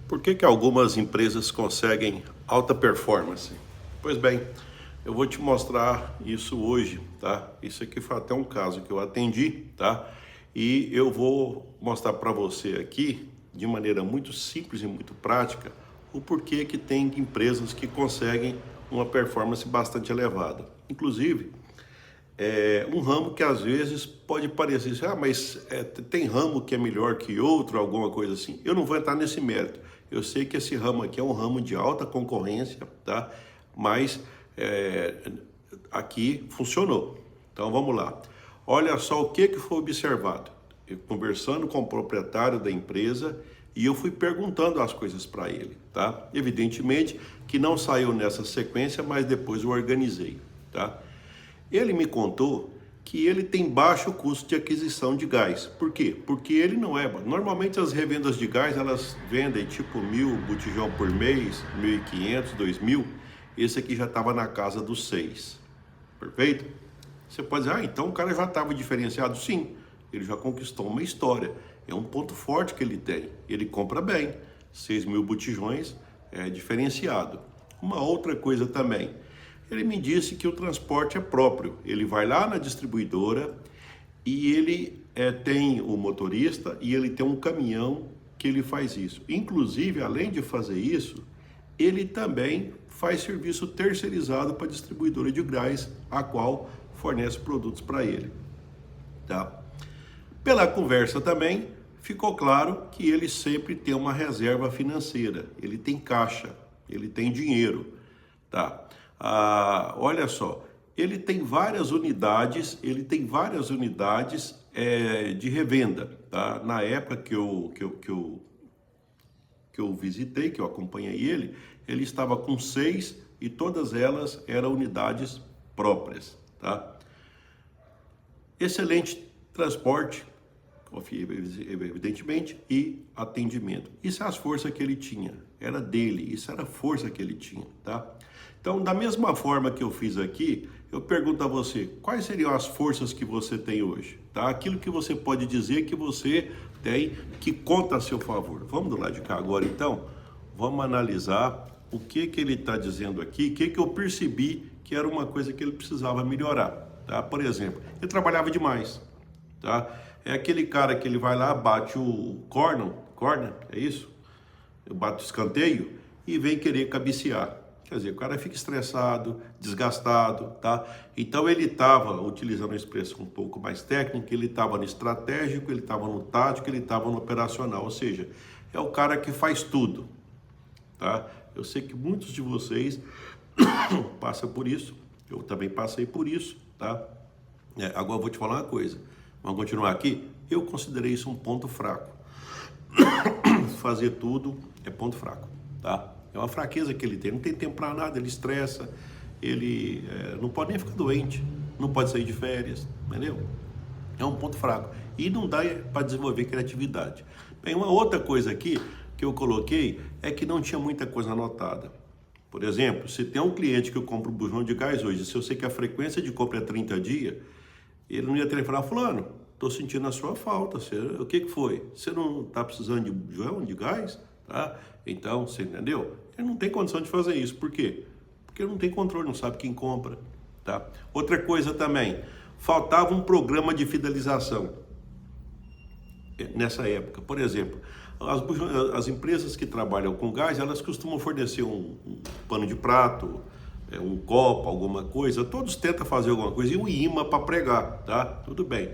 Por que algumas empresas conseguem alta performance? Pois bem, eu vou te mostrar isso hoje, tá? Isso aqui foi até um caso que eu atendi, tá? E eu vou mostrar para você aqui, de maneira muito simples e muito prática, o porquê que tem empresas que conseguem uma performance bastante elevada. Inclusive, é um ramo que às vezes pode parecer assim, mas tem ramo que é melhor que outro, alguma coisa assim. Eu não vou entrar nesse mérito. Eu sei que esse ramo aqui é um ramo de alta concorrência, tá? Mas aqui funcionou. Então vamos lá. Olha só o que foi observado. Eu conversando com o proprietário da empresa e eu fui perguntando as coisas para ele, tá? Evidentemente que não saiu nessa sequência, mas depois eu organizei, tá? Ele me contou que ele tem baixo custo de aquisição de gás. Por quê? Porque ele não é... Normalmente as revendas de gás, elas vendem tipo 1.000 botijão por mês, 1.500, 2.000. Esse aqui já estava na casa dos 6. Perfeito? Você pode dizer, então o cara já estava diferenciado? Sim, ele já conquistou uma história. É um ponto forte que ele tem. Ele compra bem. 6.000 botijões é diferenciado. Uma outra coisa também... Ele me disse que o transporte é próprio. Ele vai lá na distribuidora e ele tem o motorista e ele tem um caminhão que ele faz isso. Inclusive, além de fazer isso, ele também faz serviço terceirizado para a distribuidora de gás, a qual fornece produtos para ele. Tá? Pela conversa também, ficou claro que ele sempre tem uma reserva financeira. Ele tem caixa, ele tem dinheiro. Tá? Olha só, ele tem várias unidades, de revenda, tá? Na época que eu visitei, que eu acompanhei ele estava com 6 e todas elas eram unidades próprias, tá? Excelente transporte, evidentemente, e atendimento. Isso é as forças que ele tinha, era dele, isso era a força que ele tinha, tá? Então, da mesma forma que eu fiz aqui, eu pergunto a você, quais seriam as forças que você tem hoje? Tá? Aquilo que você pode dizer que você tem, que conta a seu favor. Vamos do lado de cá agora, então? Vamos analisar o que ele está dizendo aqui, o que eu percebi que era uma coisa que ele precisava melhorar. Tá? Por exemplo, ele trabalhava demais. Tá? É aquele cara que ele vai lá, bate o corner, é isso? Eu bato o escanteio e vem querer cabecear. Quer dizer, o cara fica estressado, desgastado, tá? Então ele estava utilizando uma expressão um pouco mais técnica, ele estava no estratégico, ele estava no tático, ele estava no operacional, ou seja, é o cara que faz tudo, tá? Eu sei que muitos de vocês passam por isso, eu também passei por isso, tá? Agora eu vou te falar uma coisa, vamos continuar aqui? Eu considerei isso um ponto fraco. Fazer tudo é ponto fraco, tá? É uma fraqueza que ele tem, não tem tempo para nada, ele estressa, ele não pode nem ficar doente, não pode sair de férias, entendeu? É um ponto fraco. E não dá para desenvolver criatividade. Bem, uma outra coisa aqui que eu coloquei é que não tinha muita coisa anotada. Por exemplo, se tem um cliente que eu compro um bujão de gás hoje, se eu sei que a frequência de compra é 30 dias, ele não ia telefonar, fulano, estou sentindo a sua falta, o que foi? Você não está precisando de bujão de gás? Tá? Então, você entendeu? Ele não tem condição de fazer isso. Por quê? Porque ele não tem controle, não sabe quem compra. Tá? Outra coisa também, faltava um programa de fidelização nessa época. Por exemplo, as empresas que trabalham com gás, elas costumam fornecer um pano de prato, um copo, alguma coisa. Todos tentam fazer alguma coisa e um imã para pregar, tá? Tudo bem.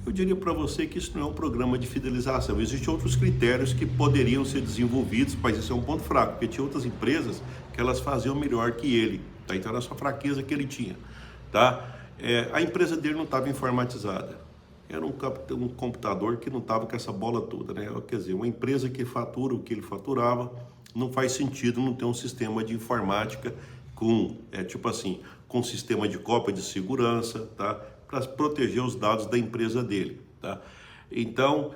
Eu diria para você que isso não é um programa de fidelização. Existem outros critérios que poderiam ser desenvolvidos, mas isso é um ponto fraco, porque tinha outras empresas que elas faziam melhor que ele. Tá? Então era só a fraqueza que ele tinha. Tá? A empresa dele não estava informatizada. Era um computador que não estava com essa bola toda. Né? Quer dizer, uma empresa que fatura o que ele faturava, não faz sentido não ter um sistema de informática com, com sistema de cópia de segurança, tá? Para proteger os dados da empresa dele, tá? Então,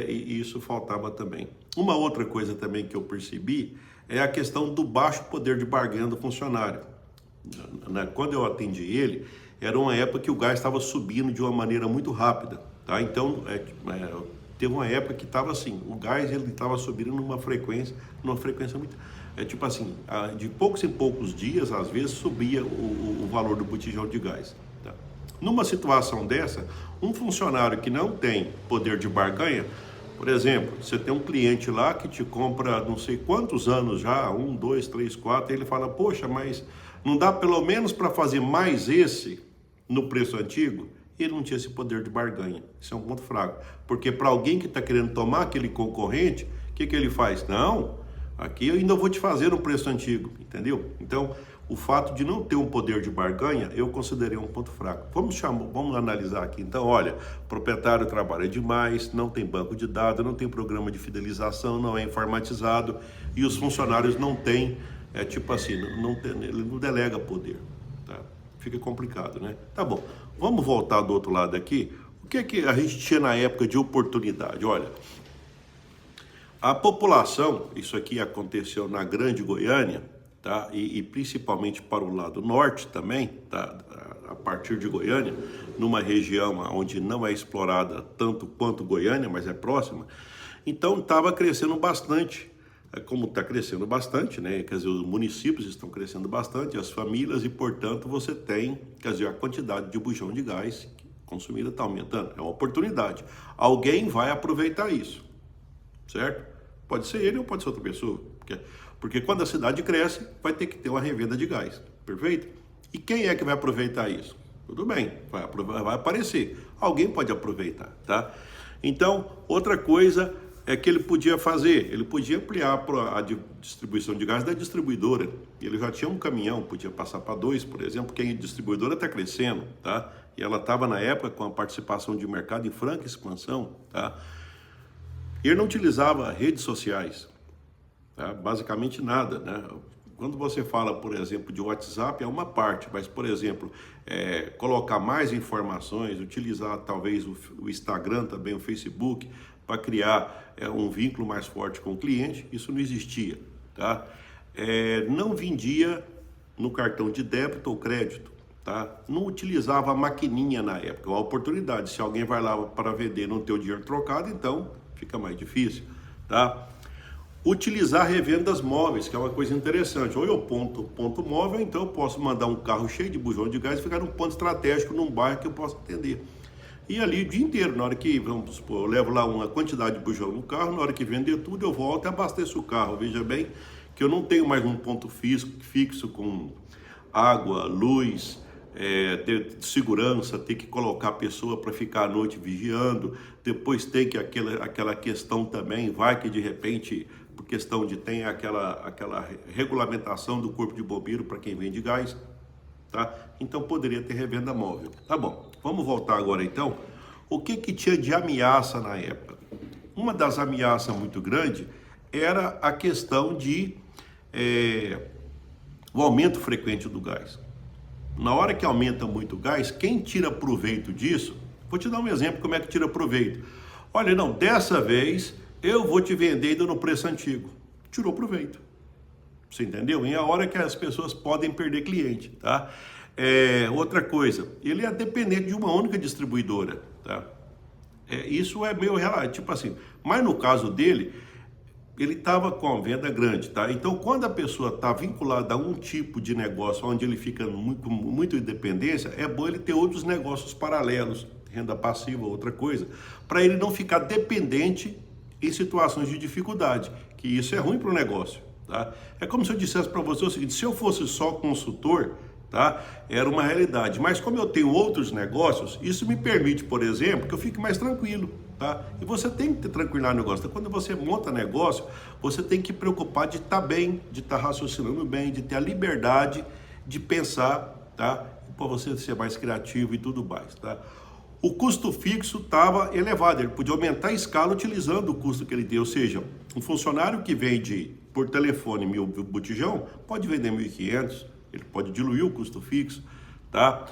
isso faltava também. Uma outra coisa também que eu percebi é a questão do baixo poder de barganha do funcionário. Quando eu atendi ele, era uma época que o gás estava subindo de uma maneira muito rápida, tá? Então, Teve uma época que estava assim, o gás ele estava subindo numa frequência muito... tipo assim, de poucos em poucos dias, às vezes, subia o valor do botijão de gás. Tá? Numa situação dessa, um funcionário que não tem poder de barganha, por exemplo, você tem um cliente lá que te compra não sei quantos anos já, 1, 2, 3, 4, e ele fala, poxa, mas não dá pelo menos para fazer mais esse no preço antigo? Ele não tinha esse poder de barganha. Isso é um ponto fraco. Porque para alguém que está querendo tomar aquele concorrente, o que ele faz? Não, aqui eu ainda vou te fazer no preço antigo, entendeu? Então, o fato de não ter um poder de barganha, eu considerei um ponto fraco. Vamos analisar aqui. Então, olha, o proprietário trabalha demais, não tem banco de dados, não tem programa de fidelização, não é informatizado e os funcionários não têm, tipo assim, ele não delega poder. Tá? Fica complicado, né? Tá bom, vamos voltar do outro lado aqui. O que é que a gente tinha na época de oportunidade? Olha, a população, isso aqui aconteceu na Grande Goiânia, tá? E principalmente para o lado norte também, tá? A partir de Goiânia, numa região onde não é explorada tanto quanto Goiânia, mas é próxima, então estava crescendo bastante, como está crescendo bastante, né? Quer dizer, os municípios estão crescendo bastante, as famílias, e portanto você tem, quer dizer, a quantidade de bujão de gás consumida está aumentando, é uma oportunidade, alguém vai aproveitar isso, certo? Pode ser ele ou pode ser outra pessoa, porque quando a cidade cresce, vai ter que ter uma revenda de gás, perfeito? E quem é que vai aproveitar isso? Tudo bem, vai aparecer, alguém pode aproveitar, tá? Então, outra coisa é que ele podia fazer, ele podia ampliar a distribuição de gás da distribuidora, ele já tinha um caminhão, podia passar para 2, por exemplo, porque a distribuidora está crescendo, tá? E ela estava na época com a participação de mercado em franca expansão, tá? Ele não utilizava redes sociais, tá? Basicamente nada, né? Quando você fala, por exemplo, de WhatsApp, é uma parte, mas, por exemplo, colocar mais informações, utilizar talvez o Instagram também, o Facebook, para criar um vínculo mais forte com o cliente, isso não existia, tá? Não vendia no cartão de débito ou crédito, tá? Não utilizava a maquininha na época, uma oportunidade, se alguém vai lá para vender e não ter o dinheiro trocado, então fica mais difícil, tá? Utilizar revendas móveis, que é uma coisa interessante. Ou eu ponto móvel, então eu posso mandar um carro cheio de bujão de gás e ficar num ponto estratégico, num bairro que eu possa atender. E ali o dia inteiro, na hora que, vamos supor, eu levo lá uma quantidade de bujão no carro, na hora que vender tudo, eu volto e abasteço o carro. Veja bem que eu não tenho mais um ponto fixo com água, luz, ter segurança, ter que colocar a pessoa para ficar à noite vigiando, depois tem que aquela questão também, vai que de repente, por questão de tem aquela regulamentação do corpo de bombeiro para quem vende gás, tá? Então poderia ter revenda móvel. Tá bom, vamos voltar agora então. O que tinha de ameaça na época? Uma das ameaças muito grande era a questão de o aumento frequente do gás. Na hora que aumenta muito o gás, quem tira proveito disso? Vou te dar um exemplo como é que tira proveito. Olha, não, dessa vez eu vou te vender ainda no preço antigo. Tirou proveito. Você entendeu? E é a hora que as pessoas podem perder cliente, tá? Outra coisa, ele é dependente de uma única distribuidora, tá? Isso é meio relativo, tipo assim, mas no caso dele, ele estava com a venda grande, tá? Então, quando a pessoa está vinculada a um tipo de negócio onde ele fica muito independência, é bom ele ter outros negócios paralelos, renda passiva, outra coisa, para ele não ficar dependente em situações de dificuldade, que isso é ruim para o negócio, tá? É como se eu dissesse para você o seguinte, se eu fosse só consultor, tá? Era uma realidade, mas como eu tenho outros negócios, isso me permite, por exemplo, que eu fique mais tranquilo, tá? E você tem que ter tranquilidade no negócio. Então, quando você monta negócio, você tem que preocupar de estar bem, de estar raciocinando bem, de ter a liberdade de pensar, tá? Para você ser mais criativo e tudo mais, tá? O custo fixo estava elevado, ele podia aumentar a escala utilizando o custo que ele tem, ou seja, um funcionário que vende por telefone 1.000 botijão, pode vender 1.500, ele pode diluir o custo fixo, tá?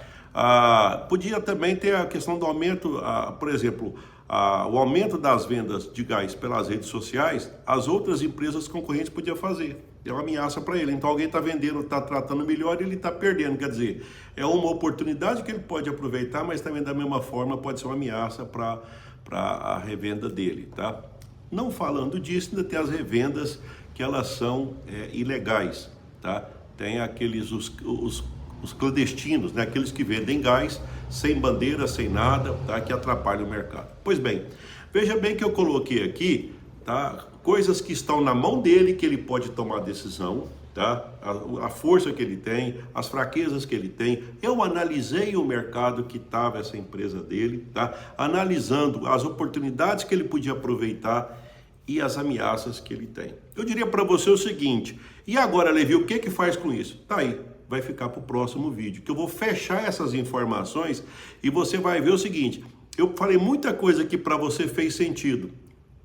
Podia também ter a questão do aumento, por exemplo, o aumento das vendas de gás pelas redes sociais, as outras empresas concorrentes podiam fazer. É uma ameaça para ele. Então alguém está vendendo, está tratando melhor e ele está perdendo. Quer dizer, é uma oportunidade que ele pode aproveitar, mas também da mesma forma pode ser uma ameaça para para a revenda dele, tá? Não falando disso, ainda tem as revendas que elas são ilegais, tá? Tem aqueles, os clandestinos, né? Aqueles que vendem gás sem bandeira, sem nada, tá? Que atrapalham o mercado. Pois bem, veja bem que eu coloquei aqui, tá? Coisas que estão na mão dele, que ele pode tomar decisão, tá? A força que ele tem, as fraquezas que ele tem. Eu analisei o mercado que estava essa empresa dele, tá? Analisando as oportunidades que ele podia aproveitar e as ameaças que ele tem. Eu diria para você o seguinte: e agora, Levi, o que faz com isso? Tá aí, vai ficar para o próximo vídeo, que eu vou fechar essas informações e você vai ver o seguinte: eu falei muita coisa aqui para você, fez sentido,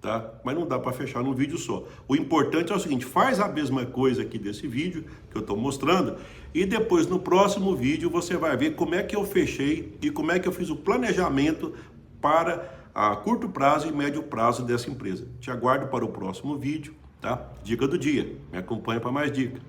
tá? Mas não dá para fechar num vídeo só. O importante é o seguinte: faz a mesma coisa aqui desse vídeo que eu estou mostrando e depois no próximo vídeo você vai ver como é que eu fechei e como é que eu fiz o planejamento para a curto prazo e médio prazo dessa empresa. Te aguardo para o próximo vídeo, tá? Dica do dia. Me acompanha para mais dicas.